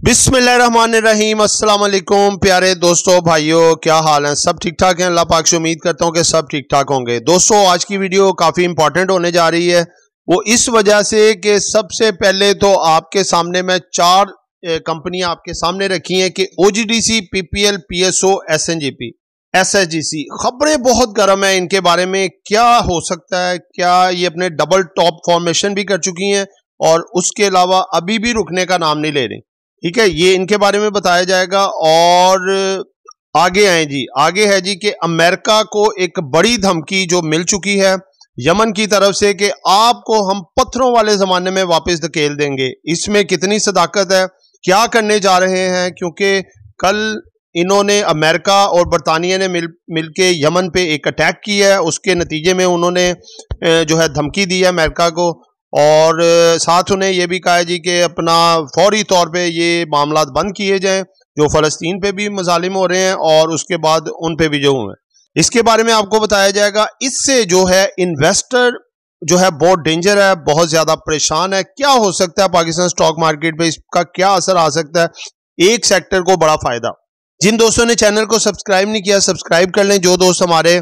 बिस्मिल्लाहिर्रहमानिर्रहीम। अस्सलाम वालेकुम प्यारे दोस्तों, भाइयों, क्या हाल है? सब ठीक ठाक हैं? अल्लाह पाक से उम्मीद करता हूं कि सब ठीक ठाक होंगे। दोस्तों, आज की वीडियो काफ़ी इंपॉर्टेंट होने जा रही है। वो इस वजह से कि सबसे पहले तो आपके सामने मैं चार कंपनियां आपके सामने रखी हैं कि OGDC, PPL, PSO, SNGP, SSGC। खबरें बहुत गर्म है इनके बारे में। क्या हो सकता है? क्या ये अपने डबल टॉप फॉर्मेशन भी कर चुकी हैं और उसके अलावा अभी भी रुकने का नाम नहीं ले रही? ठीक है, ये इनके बारे में बताया जाएगा। और आगे आए जी, आगे है जी कि अमेरिका को एक बड़ी धमकी जो मिल चुकी है यमन की तरफ से कि आपको हम पत्थरों वाले जमाने में वापस धकेल देंगे। इसमें कितनी सदाकत है, क्या करने जा रहे हैं? क्योंकि कल इन्होंने, अमेरिका और बरतानिया ने मिलके यमन पे एक अटैक किया है। उसके नतीजे में उन्होंने जो है धमकी दी है अमेरिका को, और साथ उन्हें यह भी कहा है जी कि अपना फौरी तौर पे ये मामला बंद किए जाएं जो फ़लस्तीन पे भी मज़ालिम हो रहे हैं और उसके बाद उन पे भी जो हुए। इसके बारे में आपको बताया जाएगा। इससे जो है इन्वेस्टर जो है बहुत डेंजर है, बहुत ज़्यादा परेशान है। क्या हो सकता है पाकिस्तान स्टॉक मार्केट पे, इसका क्या असर आ सकता है? एक सेक्टर को बड़ा फ़ायदा। जिन दोस्तों ने चैनल को सब्सक्राइब नहीं किया, सब्सक्राइब कर लें। जो दोस्त हमारे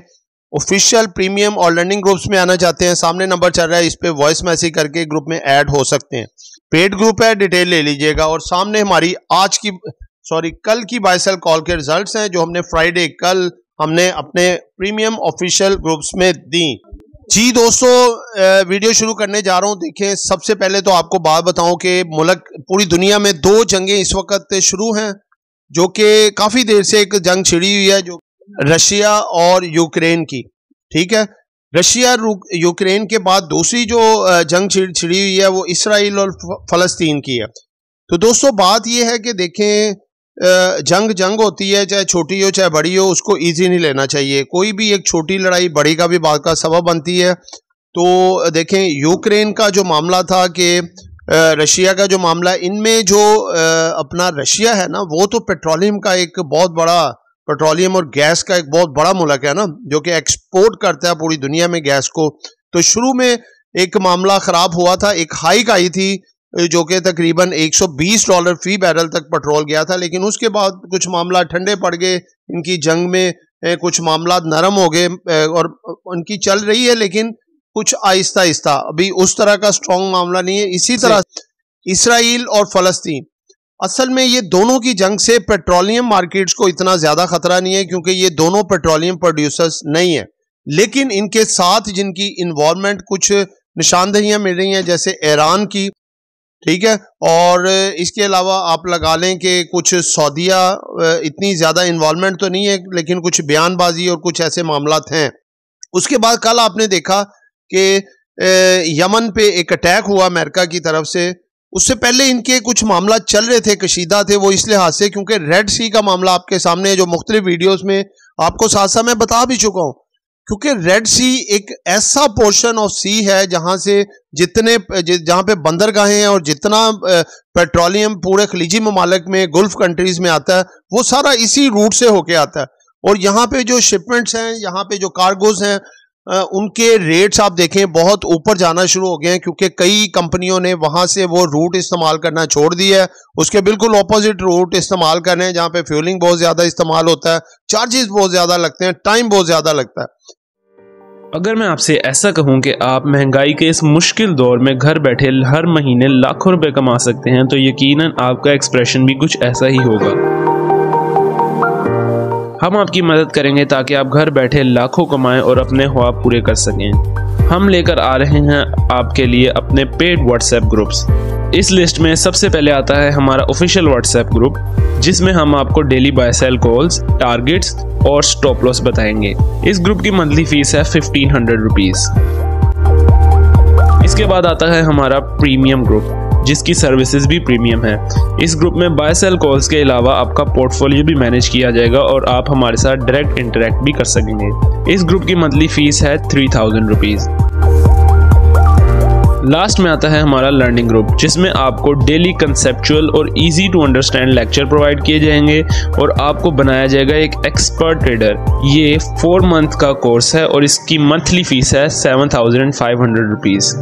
ऑफिशियल प्रीमियम और लर्निंग ग्रुप्स में आना चाहते हैं, सामने नंबर चल रहा है, इस पे वॉइस मैसेज करके ग्रुप में ऐड हो सकते हैं। पेड ग्रुप है, डिटेल ले लीजिएगा। और सामने हमारी कल की बाय सेल कॉल के रिजल्ट्स हैं जो हमने फ्राइडे कल हमने अपने प्रीमियम ऑफिशियल ग्रुप्स में दी। जी दोस्तों, वीडियो शुरू करने जा रहा हूं। देखें, सबसे पहले तो आपको बात बताऊं कि मुल्क, पूरी दुनिया में दो जंगें इस वक्त शुरू हैं जो कि काफी देर से एक जंग छिड़ी हुई है, जो रशिया और यूक्रेन की। ठीक है, रशिया यूक्रेन के बाद दूसरी जो जंग छिड़ी हुई है वो इसराइल और फलस्तीन की है। तो दोस्तों, बात यह है कि देखें, जंग होती है, चाहे छोटी हो चाहे बड़ी हो, उसको इजी नहीं लेना चाहिए। कोई भी एक छोटी लड़ाई बड़ी का भी बात का सबब बनती है। तो देखें, यूक्रेन का जो मामला था कि रशिया का जो मामला, इनमें जो अपना रशिया है ना, वो तो पेट्रोलियम का एक बहुत बड़ा, पेट्रोलियम और गैस का एक बहुत बड़ा मुल्क है ना, जो कि एक्सपोर्ट करता है पूरी दुनिया में गैस को। तो शुरू में एक मामला खराब हुआ था, एक हाइक आई थी जो कि तकरीबन $120 फी बैरल तक पेट्रोल गया था। लेकिन उसके बाद कुछ मामला ठंडे पड़ गए, इनकी जंग में कुछ मामला नरम हो गए और उनकी चल रही है, लेकिन कुछ आहिस्ता आहिस्ता, अभी उस तरह का स्ट्रॉन्ग मामला नहीं है। इसी तरह इसराइल और फलस्तीन, असल में ये दोनों की जंग से पेट्रोलियम मार्केट्स को इतना ज्यादा खतरा नहीं है क्योंकि ये दोनों पेट्रोलियम प्रोड्यूसर्स नहीं है। लेकिन इनके साथ जिनकी इन्वॉल्वमेंट, कुछ निशानदेहियां मिल रही हैं जैसे ईरान की, ठीक है, और इसके अलावा आप लगा लें कि कुछ सऊदीया, इतनी ज्यादा इन्वॉल्वमेंट तो नहीं है लेकिन कुछ बयानबाजी और कुछ ऐसे मामलात हैं। उसके बाद कल आपने देखा कि यमन पे एक अटैक हुआ अमेरिका की तरफ से। उससे पहले इनके कुछ मामला चल रहे थे, कशीदा थे, वो इस लिहाज से क्योंकि रेड सी का मामला आपके सामने जो मुख्तलिफ वीडियोस में आपको साथ साथ मैं बता भी चुका हूं, क्योंकि रेड सी एक ऐसा पोर्शन ऑफ सी है जहां से जहां पे बंदरगाहें हैं और जितना पेट्रोलियम पूरे खलीजी ममालिक में, गुल्फ कंट्रीज में आता है, वो सारा इसी रूट से होके आता है। और यहाँ पे जो शिपमेंट्स हैं, यहाँ पे जो कार्गोज हैं, उनके रेट्स आप देखें बहुत ऊपर जाना शुरू हो गए हैं क्योंकि कई कंपनियों ने वहां से वो रूट इस्तेमाल करना छोड़ दिया है। उसके बिल्कुल ऑपोजिट रूट इस्तेमाल कर रहे हैं जहां पे फ्यूलिंग बहुत ज्यादा इस्तेमाल होता है, चार्जेस बहुत ज्यादा लगते हैं, टाइम बहुत ज्यादा लगता है। अगर मैं आपसे ऐसा कहूं कि आप महंगाई के इस मुश्किल दौर में घर बैठे हर महीने लाखों रुपए कमा सकते हैं, तो यकीनन आपका एक्सप्रेशन भी कुछ ऐसा ही होगा। हम आपकी मदद करेंगे ताकि आप घर बैठे लाखों कमाएं और अपने ख्वाब पूरे कर सकें। हम लेकर आ रहे हैं आपके लिए अपने पेड व्हाट्सएप ग्रुप्स। इस लिस्ट में सबसे पहले आता है हमारा ऑफिशियल व्हाट्सएप ग्रुप, जिसमें हम आपको daily buy sell calls, targets और स्टॉप लॉस बताएंगे। इस ग्रुप की मंथली फीस है 1500 रुपीज। इसके बाद आता है हमारा प्रीमियम ग्रुप, जिसकी सर्विसेज भी प्रीमियम है। इस ग्रुप में बाय सेल कॉल्स के अलावा आपका पोर्टफोलियो भी मैनेज किया जाएगा और आप हमारे साथ डायरेक्ट इंटरेक्ट भी कर सकेंगे। इस ग्रुप की मंथली फीस है 3000 रुपीज। लास्ट में आता है हमारा लर्निंग ग्रुप, जिसमें आपको डेली कंसेप्चुअल और easy to understand lecture provide किए जाएंगे और आपको बनाया जाएगा एक एक्सपर्ट ट्रेडर। ये 4 मंथ का कोर्स है और इसकी मंथली फीस है 7500 रुपीज।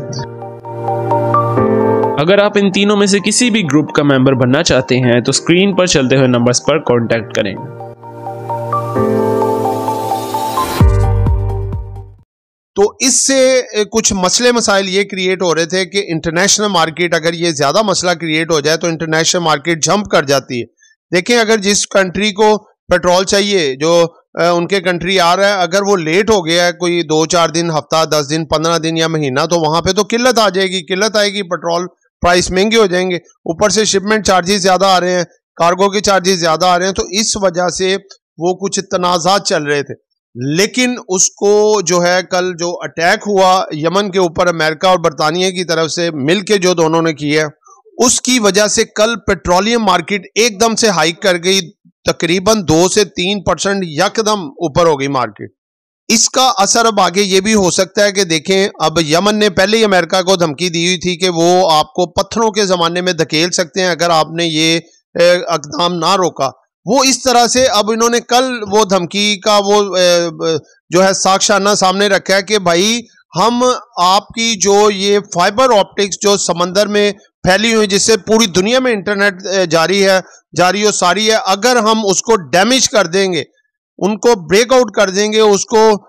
अगर आप इन तीनों में से किसी भी ग्रुप का मेंबर बनना चाहते हैं तो स्क्रीन पर चलते हुए नंबर्स पर कांटेक्ट करें। तो इससे कुछ मसले मसाइल ये क्रिएट हो रहे थे कि इंटरनेशनल मार्केट, अगर ये ज्यादा मसला क्रिएट हो जाए तो इंटरनेशनल मार्केट जंप कर जाती है। देखें, अगर जिस कंट्री को पेट्रोल चाहिए, जो उनके कंट्री आ रहा है, अगर वो लेट हो गया है कोई 2-4 दिन, हफ्ता, 10 दिन, 15 दिन या महीना, तो वहां पे तो किल्लत आ जाएगी, किल्लत आएगी, पेट्रोल प्राइस महंगे हो जाएंगे, ऊपर से शिपमेंट चार्जेस ज्यादा आ रहे हैं, कार्गो के चार्जेस ज्यादा आ रहे हैं। तो इस वजह से वो कुछ तनाजात चल रहे थे। लेकिन उसको जो है, कल जो अटैक हुआ यमन के ऊपर अमेरिका और बरतानिया की तरफ से मिलके जो दोनों ने किया, उसकी वजह से कल पेट्रोलियम मार्केट एकदम से हाइक कर गई, तकरीबन 2 से 3% यकदम ऊपर हो गई मार्केट। इसका असर अब आगे ये भी हो सकता है कि देखें, अब यमन ने पहले ही अमेरिका को धमकी दी हुई थी कि वो आपको पत्थरों के जमाने में धकेल सकते हैं अगर आपने ये इक़दाम ना रोका। वो इस तरह से अब इन्होंने कल वो धमकी का वो जो है साक्ष्याना सामने रखा है कि भाई हम आपकी जो ये फाइबर ऑप्टिक्स जो समंदर में फैली हुई, जिससे पूरी दुनिया में इंटरनेट जारी और सारी है, अगर हम उसको डैमेज कर देंगे, उनको ब्रेकआउट कर देंगे, उसको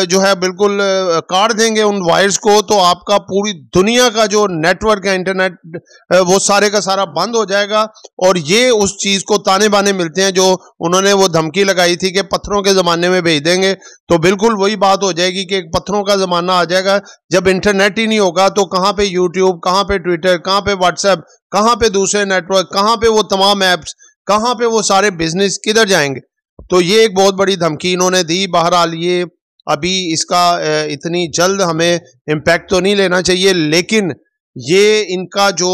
जो है बिल्कुल काट देंगे उन वायर्स को, तो आपका पूरी दुनिया का जो नेटवर्क है, इंटरनेट, वो सारे का सारा बंद हो जाएगा। और ये उस चीज को ताने बाने मिलते हैं जो उन्होंने वो धमकी लगाई थी कि पत्थरों के जमाने में भेज देंगे। तो बिल्कुल वही बात हो जाएगी कि एक पत्थरों का जमाना आ जाएगा। जब इंटरनेट ही नहीं होगा तो कहाँ पे यूट्यूब, कहाँ पे ट्विटर, कहाँ पे व्हाट्सएप, कहाँ पे दूसरे नेटवर्क, कहाँ पे वो तमाम ऐप्स, कहाँ पे वो सारे बिजनेस, किधर जाएंगे? तो ये एक बहुत बड़ी धमकी इन्होंने दी। बहरहाल ये अभी इसका इतनी जल्द हमें इम्पैक्ट तो नहीं लेना चाहिए, लेकिन ये इनका जो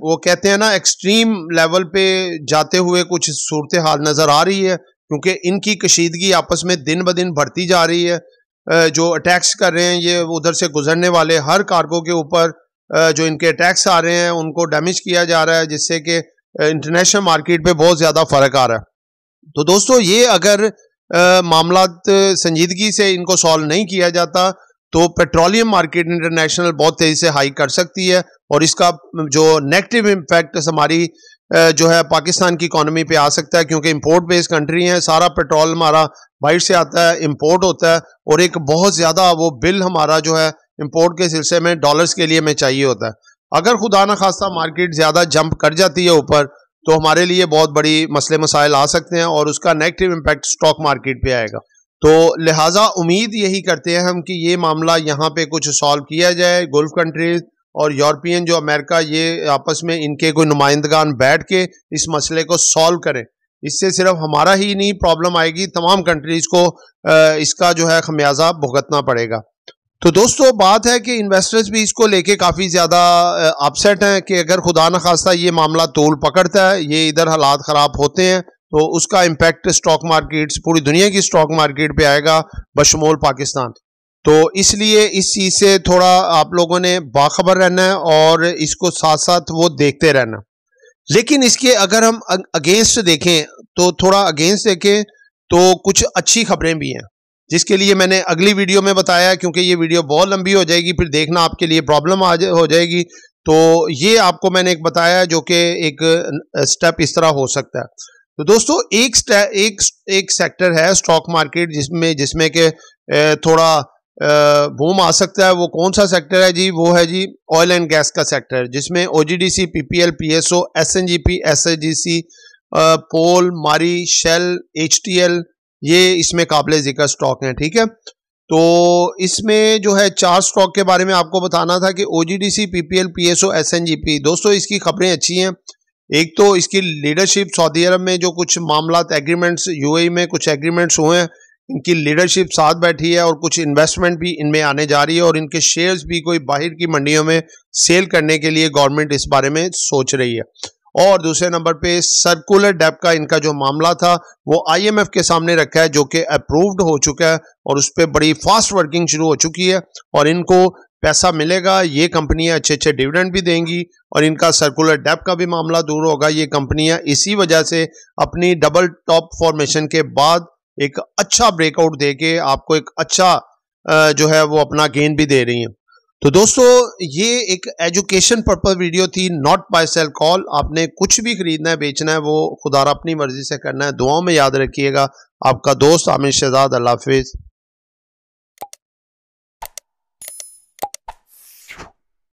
वो कहते हैं ना, एक्सट्रीम लेवल पे जाते हुए कुछ सूरत हाल नजर आ रही है, क्योंकि इनकी कशीदगी आपस में दिन ब दिन बढ़ती जा रही है। जो अटैक्स कर रहे हैं, ये उधर से गुजरने वाले हर कार्गो के ऊपर जो इनके अटैक्स आ रहे हैं उनको डैमेज किया जा रहा है, जिससे कि इंटरनेशनल मार्केट पे बहुत ज्यादा फर्क आ रहा है। तो दोस्तों, ये अगर मामलात संजीदगी से इनको सॉल्व नहीं किया जाता तो पेट्रोलियम मार्केट इंटरनेशनल बहुत तेजी से हाई कर सकती है, और इसका जो नेगेटिव इम्पैक्ट हमारी जो है पाकिस्तान की इकोनॉमी पे आ सकता है, क्योंकि इंपोर्ट बेस्ड कंट्री है, सारा पेट्रोल हमारा बाहर से आता है, इंपोर्ट होता है, और एक बहुत ज्यादा वो बिल हमारा जो है इंपोर्ट के सिलसिले में डॉलर्स के लिए हमें चाहिए होता है। अगर खुदा न खास्ता मार्केट ज्यादा जंप कर जाती है ऊपर, तो हमारे लिए बहुत बड़ी मसले मसाइल आ सकते हैं और उसका नेगेटिव इम्पैक्ट स्टॉक मार्केट पे आएगा। तो लिहाजा उम्मीद यही करते हैं हम कि ये मामला यहाँ पे कुछ सॉल्व किया जाए। गल्फ कंट्रीज और यूरोपियन जो अमेरिका, ये आपस में इनके कोई नुमाइंदगान बैठ के इस मसले को सॉल्व करें। इससे सिर्फ हमारा ही नहीं प्रॉब्लम आएगी, तमाम कंट्रीज को इसका जो है खमियाजा भुगतना पड़ेगा। तो दोस्तों, बात है कि इन्वेस्टर्स भी इसको लेके काफ़ी ज़्यादा अपसेट हैं कि अगर खुदा न खास्ता ये मामला तूल पकड़ता है, ये इधर हालात ख़राब होते हैं, तो उसका इम्पैक्ट स्टॉक मार्केट्स, पूरी दुनिया की स्टॉक मार्केट पे आएगा, बशमूल पाकिस्तान। तो इसलिए इस चीज़ से थोड़ा आप लोगों ने बाखबर रहना है और इसको साथ साथ वो देखते रहना। लेकिन इसके अगर हम अगेंस्ट देखें, तो थोड़ा अगेंस्ट देखें तो कुछ अच्छी खबरें भी हैं, जिसके लिए मैंने अगली वीडियो में बताया, क्योंकि ये वीडियो बहुत लंबी हो जाएगी, फिर देखना आपके लिए प्रॉब्लम हो जाएगी। तो ये आपको मैंने एक बताया जो कि एक स्टेप इस तरह हो सकता है। तो दोस्तों, एक सेक्टर है स्टॉक मार्केट जिसमें के थोड़ा बूम आ सकता है। वो कौन सा सेक्टर है जी? वो है जी ऑयल एंड गैस का सेक्टर, जिसमें OGDC, PPL, PSO, SNGP, SHGC, पोल, मारी, शेल, HTL, ये इसमें काबिल जिक्र स्टॉक हैं। ठीक है, तो इसमें जो है 4 स्टॉक के बारे में आपको बताना था कि OGDC, PPL, PSO, SNGP। दोस्तों, इसकी खबरें अच्छी हैं। एक तो इसकी लीडरशिप, सऊदी अरब में जो कुछ मामलात एग्रीमेंट्स, UAE में कुछ एग्रीमेंट्स हुए हैं, इनकी लीडरशिप साथ बैठी है और कुछ इन्वेस्टमेंट भी इनमें आने जा रही है, और इनके शेयर्स भी कोई बाहर की मंडियों में सेल करने के लिए गवर्नमेंट इस बारे में सोच रही है। और दूसरे नंबर पे सर्कुलर डेब्ट का इनका जो मामला था वो IMF के सामने रखा है, जो कि अप्रूव्ड हो चुका है और उस पर बड़ी फास्ट वर्किंग शुरू हो चुकी है, और इनको पैसा मिलेगा। ये कंपनियां अच्छे अच्छे डिविडेंड भी देंगी और इनका सर्कुलर डेब्ट का भी मामला दूर होगा। ये कंपनियां इसी वजह से अपनी डबल टॉप फॉर्मेशन के बाद एक अच्छा ब्रेकआउट देके आपको एक अच्छा जो है वो अपना गेन भी दे रही हैं। तो दोस्तों ये एक एजुकेशन पर्पस वीडियो थी, नॉट बाय सेल कॉल। आपने कुछ भी खरीदना है बेचना है वो खुदारा अपनी मर्जी से करना है। दुआओं में याद रखिएगा। आपका दोस्त आमिर शहजाद। अल्लाह हाफिज।